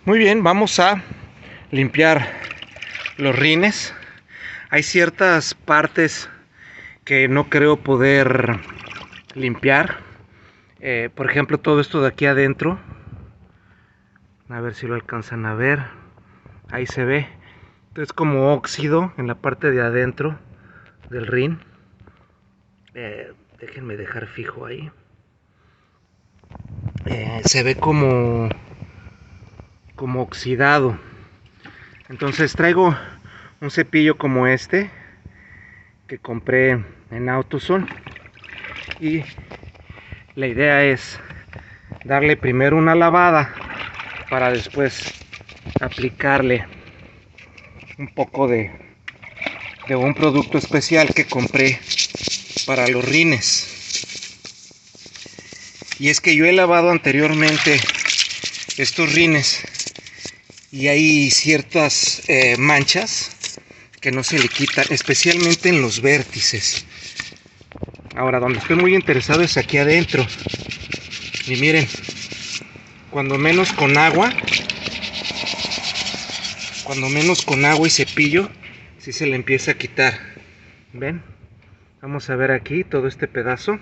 Muy bien, vamos a limpiar los rines. Hay ciertas partes que no creo poder limpiar. Por ejemplo, todo esto de aquí adentro. A ver si lo alcanzan a ver. Ahí se ve. Es como óxido en la parte de adentro del rin. Déjenme dejar fijo ahí. Se ve como oxidado. Entonces traigo un cepillo como este que compré en AutoZone y la idea es darle primero una lavada para después aplicarle un poco de un producto especial que compré para los rines. Y es que yo he lavado anteriormente estos rines y hay ciertas manchas que no se le quitan, especialmente en los vértices. Ahora, donde estoy muy interesado es aquí adentro. Y miren, cuando menos con agua y cepillo, sí se le empieza a quitar. ¿Ven? Vamos a ver aquí todo este pedazo.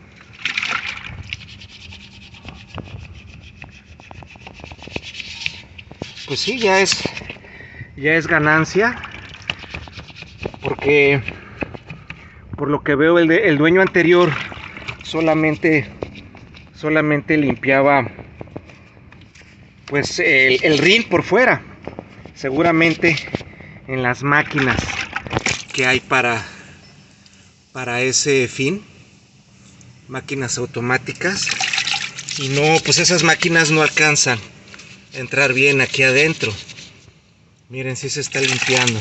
Pues sí, ya es ganancia, porque por lo que veo el dueño anterior solamente limpiaba pues el rin por fuera, seguramente en las máquinas que hay para ese fin, máquinas automáticas, y no, pues esas máquinas no alcanzan a entrar bien aquí adentro. Miren, si se está limpiando.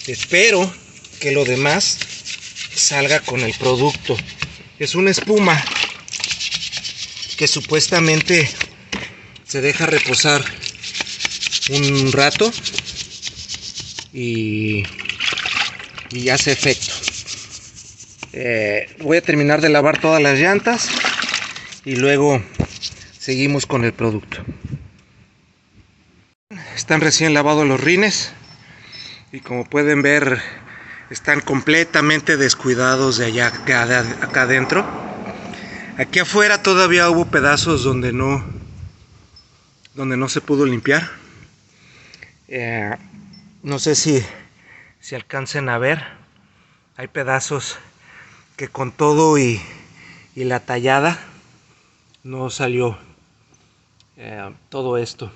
Espero que lo demás salga con el producto. Es una espuma que supuestamente se deja reposar un rato y hace efecto. Voy a terminar de lavar todas las llantas y luego seguimos con el producto. Están recién lavados los rines y como pueden ver están completamente descuidados de acá adentro. Aquí afuera todavía hubo pedazos donde no se pudo limpiar. No sé si alcancen a ver. Hay pedazos que con todo y la tallada no salió todo esto.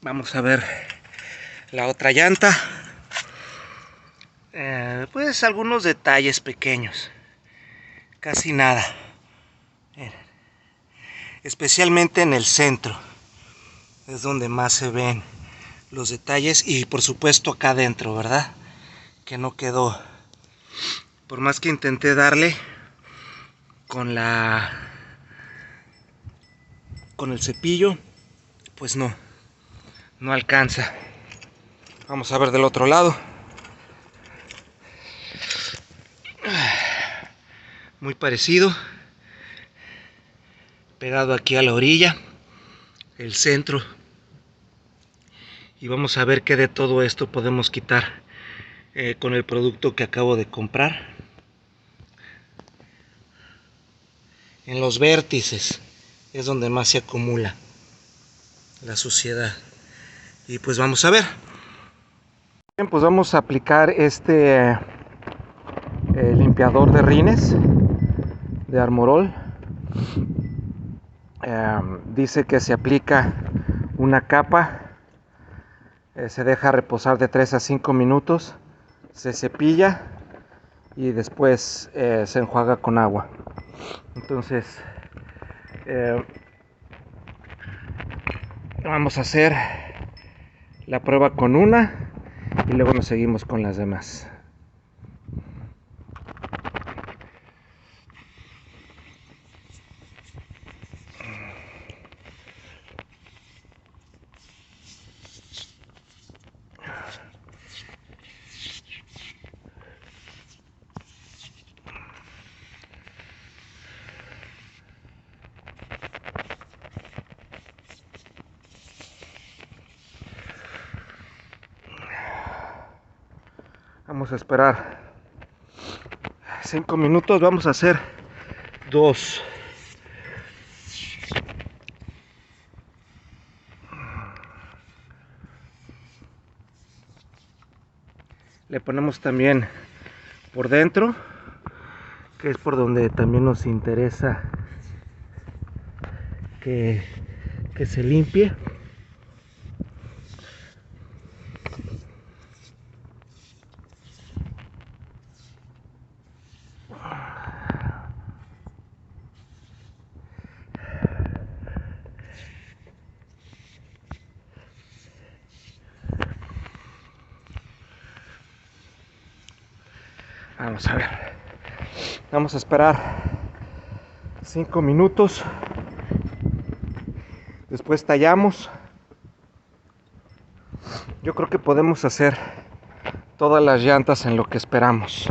Vamos a ver la otra llanta. Pues algunos detalles pequeños, casi nada. Especialmente en el centro es donde más se ven los detalles, y por supuesto acá adentro, ¿verdad? Que no quedó. Por más que intenté darle con el cepillo, pues no alcanza. Vamos a ver del otro lado. Muy parecido, pegado aquí a la orilla, el centro. Y vamos a ver qué de todo esto podemos quitar con el producto que acabo de comprar. En los vértices es donde más se acumula la suciedad. Y pues vamos a ver. Bien, pues vamos a aplicar este limpiador de rines de Armorol. Dice que se aplica una capa, se deja reposar de 3 a 5 minutos, se cepilla y después se enjuaga con agua. Entonces vamos a hacer la prueba con una y luego nos seguimos con las demás. Vamos a esperar 5 minutos. Vamos a hacer 2. Le ponemos también por dentro, que es por donde también nos interesa que se limpie. Vamos a ver. Vamos a esperar 5 minutos. Después tallamos. Yo creo que podemos hacer todas las llantas en lo que esperamos.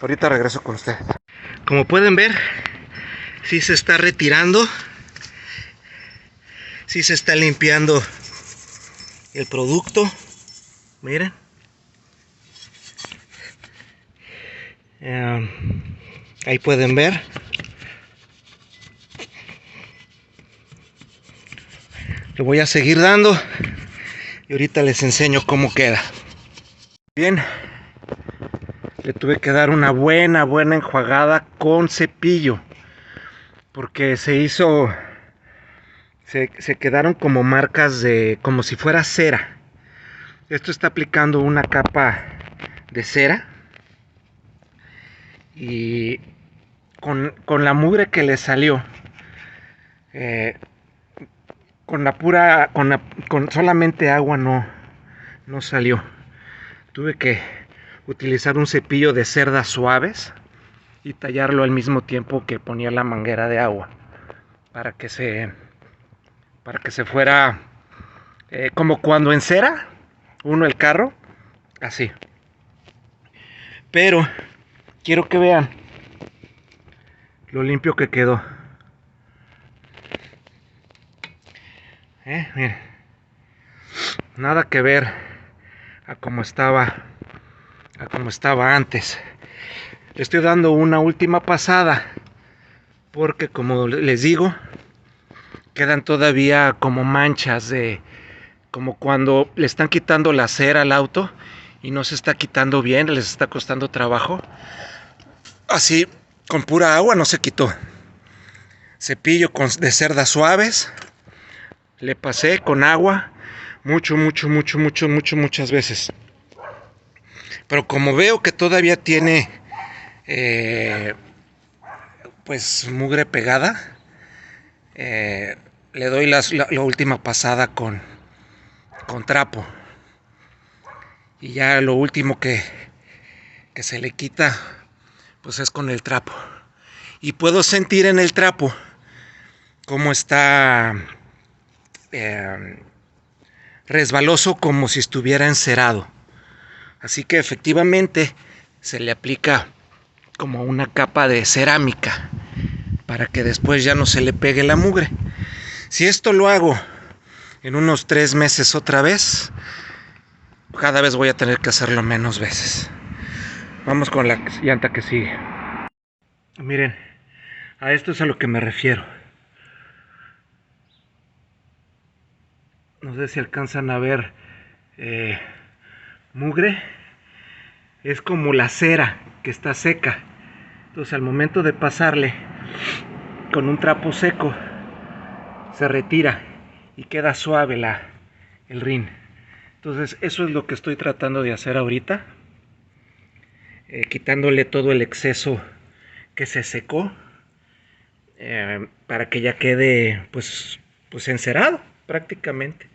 Ahorita regreso con ustedes. Como pueden ver, sí se está retirando. Sí se está limpiando el producto. Miren. Ahí pueden ver. Le voy a seguir dando y ahorita les enseño cómo queda. Bien, le tuve que dar una buena enjuagada con cepillo porque se quedaron como marcas de, como si fuera cera. Esto está aplicando una capa de cera y con la mugre que le salió, con solamente agua no salió. Tuve que utilizar un cepillo de cerdas suaves y tallarlo al mismo tiempo que ponía la manguera de agua para que se fuera como cuando encera uno el carro, así. Pero quiero que vean lo limpio que quedó. Miren, nada que ver a como estaba antes. Le estoy dando una última pasada porque, como les digo, quedan todavía como manchas de, como cuando le están quitando la cera al auto y no se está quitando bien, les está costando trabajo. Así, con pura agua no se quitó. Cepillo de cerdas suaves, le pasé con agua muchas veces. Pero como veo que todavía tiene pues mugre pegada, le doy la última pasada con trapo. Y ya lo último que se le quita pues es con el trapo. Y puedo sentir en el trapo cómo está resbaloso, como si estuviera encerado. Así que efectivamente se le aplica como una capa de cerámica para que después ya no se le pegue la mugre. Si esto lo hago en unos 3 meses otra vez, cada vez voy a tener que hacerlo menos veces. Vamos con la llanta que sigue. Miren, a esto es a lo que me refiero. No sé si alcanzan a ver mugre. Es como la cera que está seca. Entonces al momento de pasarle con un trapo seco, se retira y queda suave el rin. Entonces eso es lo que estoy tratando de hacer ahorita, quitándole todo el exceso que se secó, para que ya quede pues encerado prácticamente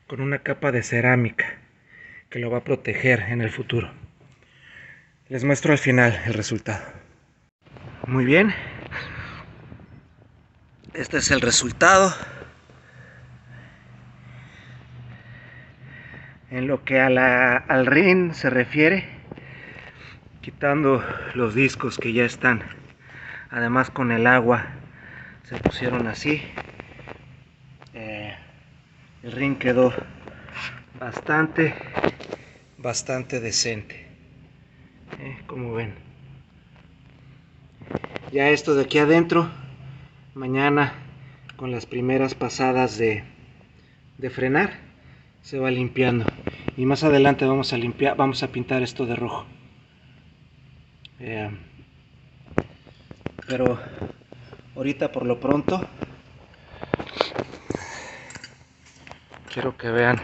con una capa de cerámica que lo va a proteger en el futuro. Les muestro al final el resultado. Muy bien, este es el resultado. En lo que al rin se refiere, quitando los discos que ya están, además con el agua se pusieron así, el rin quedó bastante decente. Como ven, ya esto de aquí adentro, mañana con las primeras pasadas de frenar se va limpiando, y más adelante vamos a pintar esto de rojo. Pero ahorita por lo pronto quiero que vean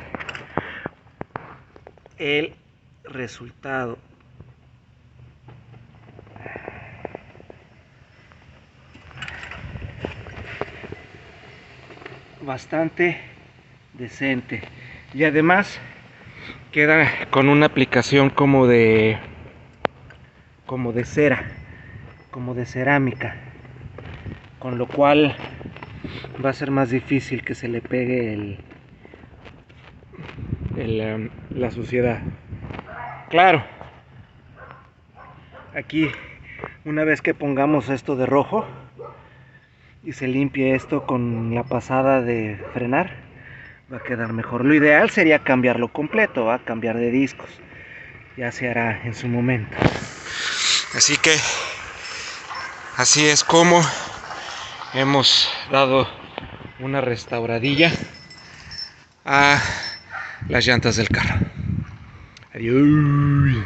el resultado. Bastante decente, y además queda con una aplicación como de cera, como de cerámica, con lo cual va a ser más difícil que se le pegue la suciedad. Claro, aquí una vez que pongamos esto de rojo y se limpie esto con la pasada de frenar, va a quedar mejor. Lo ideal sería cambiarlo completo, ¿va? Cambiar de discos. Ya se hará en su momento. Así que así es como hemos dado una restauradilla a las llantas del carro. Adiós.